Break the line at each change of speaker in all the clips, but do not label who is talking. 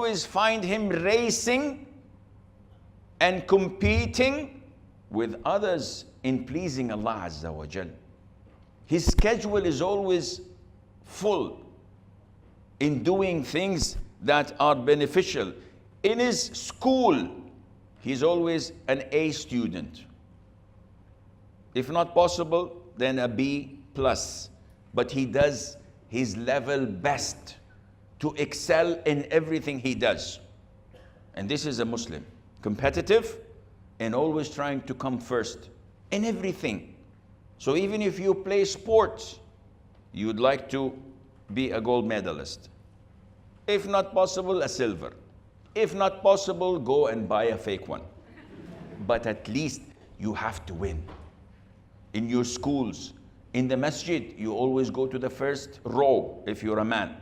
always find him racing and competing with others in pleasing Allah Azza wa Jal. His schedule is always full in doing things that are beneficial. In his school, he's always an A student. If not possible, then a B plus. But he does his level best to excel in everything he does. And this is a Muslim. Competitive and always trying to come first in everything. So even if you play sports, you'd like to be a gold medalist. If not possible, a silver. If not possible, go and buy a fake one. But at least you have to win. In your schools, in the masjid, you always go to the first row if you're a man.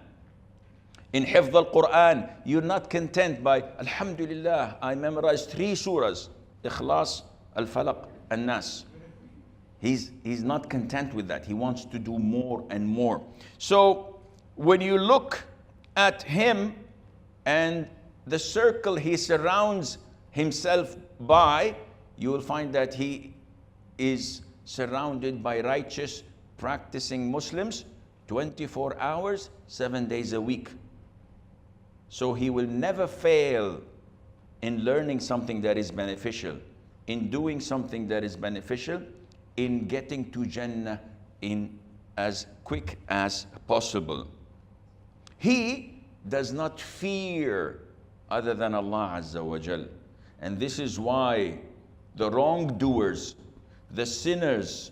In Hifz al-Qur'an, you're not content by, Alhamdulillah, I memorized 3 surahs, Ikhlas, Al-Falaq, and Nas. He's not content with that. He wants to do more and more. So when you look at him and the circle he surrounds himself by, you will find that he is surrounded by righteous, practicing Muslims 24 hours, 7 days a week. So he will never fail in learning something that is beneficial, in doing something that is beneficial, in getting to Jannah in as quick as possible. He does not fear other than Allah Azza wa Jal. And this is why the wrongdoers, the sinners,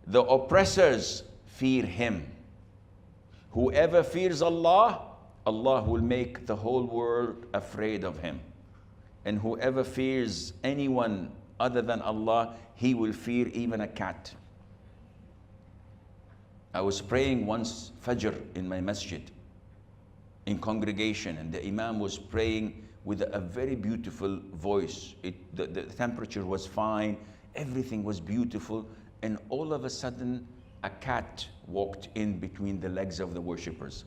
the oppressors fear him. Whoever fears Allah, Allah will make the whole world afraid of him. And whoever fears anyone other than Allah, he will fear even a cat. I was praying once Fajr in my masjid, in congregation, and the Imam was praying with a very beautiful voice. The temperature was fine, everything was beautiful, and all of a sudden a cat walked in between the legs of the worshippers.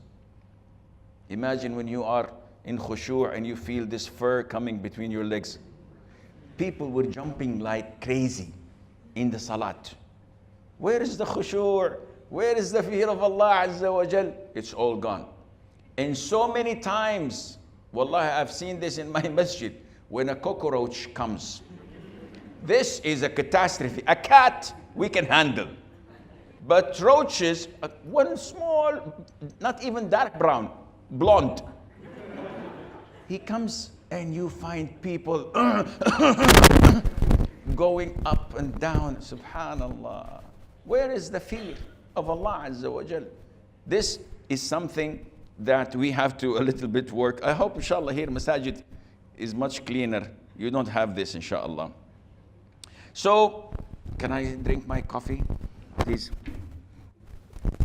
Imagine when you are in khushu' and you feel this fur coming between your legs. People were jumping like crazy in the salat. Where is the khushu'? Where is the fear of Allah Azza wa Jal? It's all gone. And so many times, wallahi, I've seen this in my masjid, when a cockroach comes. This is a catastrophe. A cat we can handle. But roaches, one small, not even dark brown, blonde. He comes and you find people going up and down. Subhanallah. Where is the fear of Allah Azza wa Jal? This is something that we have to a little bit work. I hope inshallah here masajid is much cleaner. You don't have this inshallah. So, can I drink my coffee, please?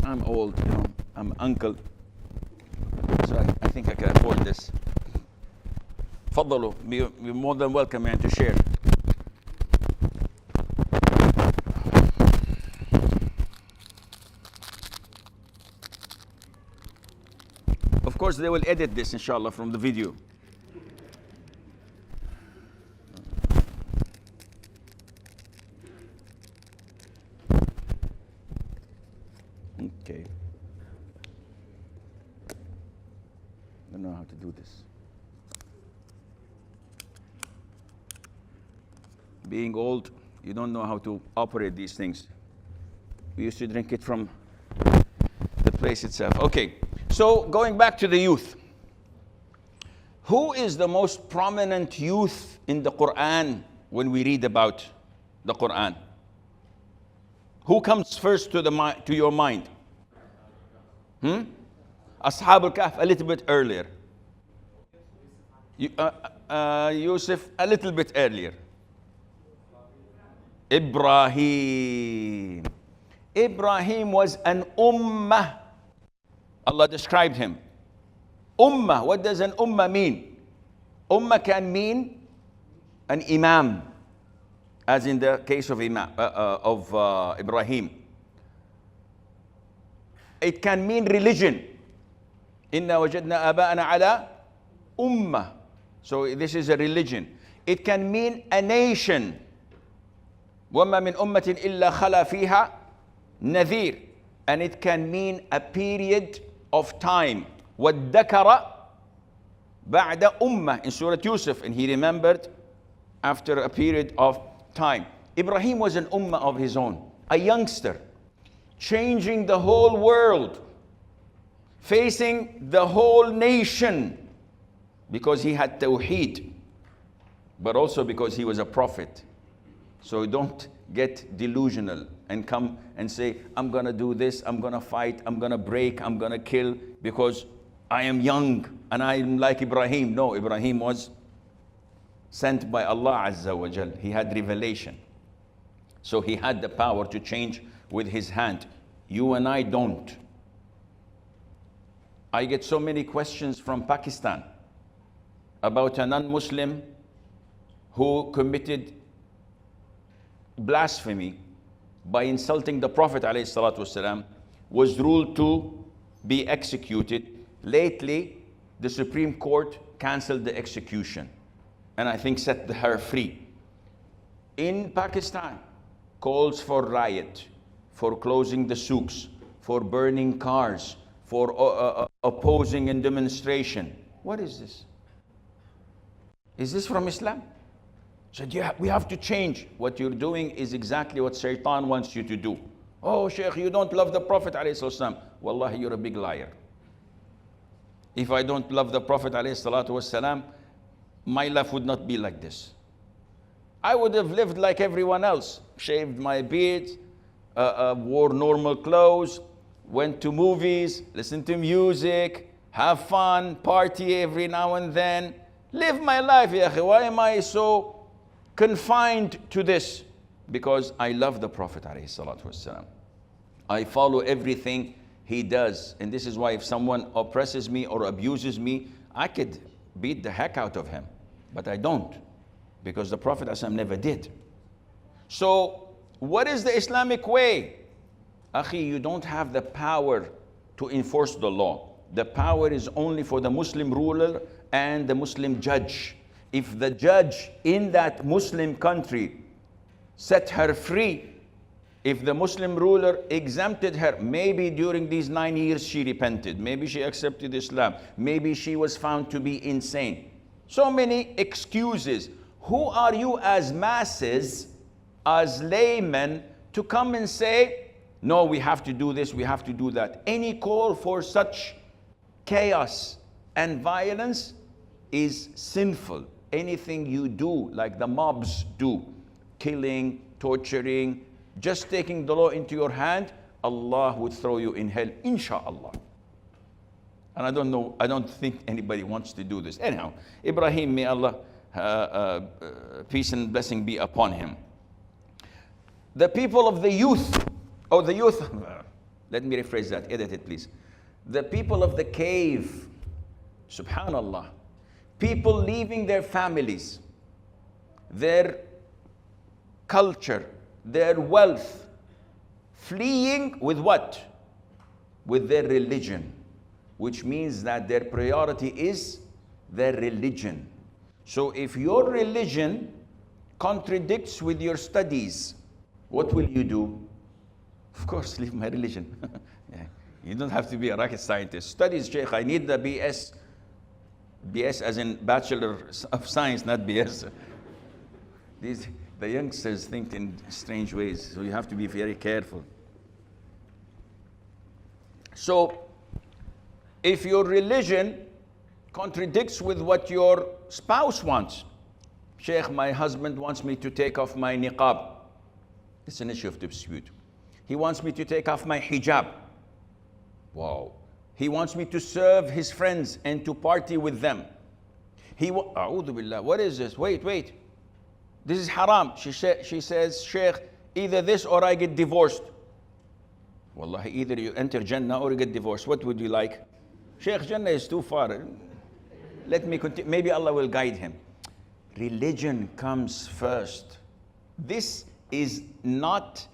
I'm old, you know, I'm uncle. So I think I can afford this. Faddalu, you're more than welcome, man, to share. Of course, they will edit this, inshallah, from the video. Okay. I don't know how to do this. Being old, you don't know how to operate these things. We used to drink it from the place itself. Okay, so going back to the youth. Who is the most prominent youth in the Qur'an when we read about the Qur'an? Who comes first to your mind? Ashab al-Kahf, a little bit earlier. Yusuf, a little bit earlier. Ibrahim. Ibrahim was an ummah. Allah described him. Ummah, what does an ummah mean? Ummah can mean an imam, as in the case of Ibrahim. It can mean religion. Inna wajadna aba'ana ala ummah. So this is a religion. It can mean a nation. وَمَا مِنْ أُمَّةٍ إِلَّا خَلَى فِيهَا نَذِيرٌ. And it can mean a period of time. وَالذَّكَرَ بَعْدَ أُمَّةٍ in Surah Yusuf. And he remembered after a period of time. Ibrahim was an ummah of his own, a youngster, changing the whole world, facing the whole nation, because he had tawheed, but also because he was a prophet. So don't get delusional and come and say, I'm gonna do this, I'm gonna fight, I'm gonna break, I'm gonna kill, because I am young and I am like Ibrahim. No, Ibrahim was sent by Allah Azza wa Jal. He had revelation. So he had the power to change with his hand. You and I don't. I get so many questions from Pakistan about a non-Muslim who committed blasphemy by insulting the Prophet ﷺ, was ruled to be executed. Lately, the Supreme Court canceled the execution and I think set her free. In Pakistan, calls for riot, for closing the souks, for burning cars, for opposing and demonstration. What is this? Is this from Islam? Said, yeah, we have to change. What you're doing is exactly what Shaitan wants you to do. Oh, Sheikh, you don't love the Prophet ﷺ. Wallahi, you're a big liar. If I don't love the Prophet ﷺ, my life would not be like this. I would have lived like everyone else, shaved my beard, wore normal clothes, went to movies, listened to music, have fun, party every now and then. Live my life, ya akhi. Why am I so confined to this? Because I love the Prophet ﷺ. I follow everything he does. And this is why if someone oppresses me or abuses me, I could beat the heck out of him. But I don't. Because the Prophet ﷺ never did. So, what is the Islamic way? Akhi, you don't have the power to enforce the law. The power is only for the Muslim ruler and the Muslim judge. If the judge in that Muslim country set her free, if the Muslim ruler exempted her, maybe during these 9 years she repented, maybe she accepted Islam, maybe she was found to be insane. So many excuses. Who are you as masses, as laymen, to come and say, no, we have to do this, we have to do that? Any call for such chaos and violence is sinful. Anything you do, like the mobs do, killing, torturing, just taking the law into your hand, Allah would throw you in hell, inshallah. And I don't think anybody wants to do this. Anyhow, Ibrahim, may Allah, peace and blessing be upon him. The people of the youth, let me rephrase that, edit it please. The people of the cave, subhanallah, people leaving their families, their culture, their wealth, fleeing with what? With their religion, which means that their priority is their religion. So if your religion contradicts with your studies, what will you do? Of course, leave my religion. Yeah. You don't have to be a rocket scientist. Studies, Sheikh, I need the BS. BS as in Bachelor of Science, not BS. The youngsters think in strange ways, so you have to be very careful. So, if your religion contradicts with what your spouse wants, Sheikh, my husband wants me to take off my niqab. It's an issue of dispute. He wants me to take off my hijab. Wow. He wants me to serve his friends and to party with them. A'udhu billah, what is this? Wait. This is haram. She says, Sheikh, either this or I get divorced. Wallahi, either you enter Jannah or you get divorced. What would you like? Sheikh, Jannah is too far. Let me continue. Maybe Allah will guide him. Religion comes first. This is not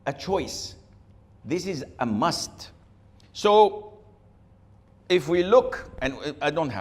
a choice. This is a must. So, if we look, and I don't have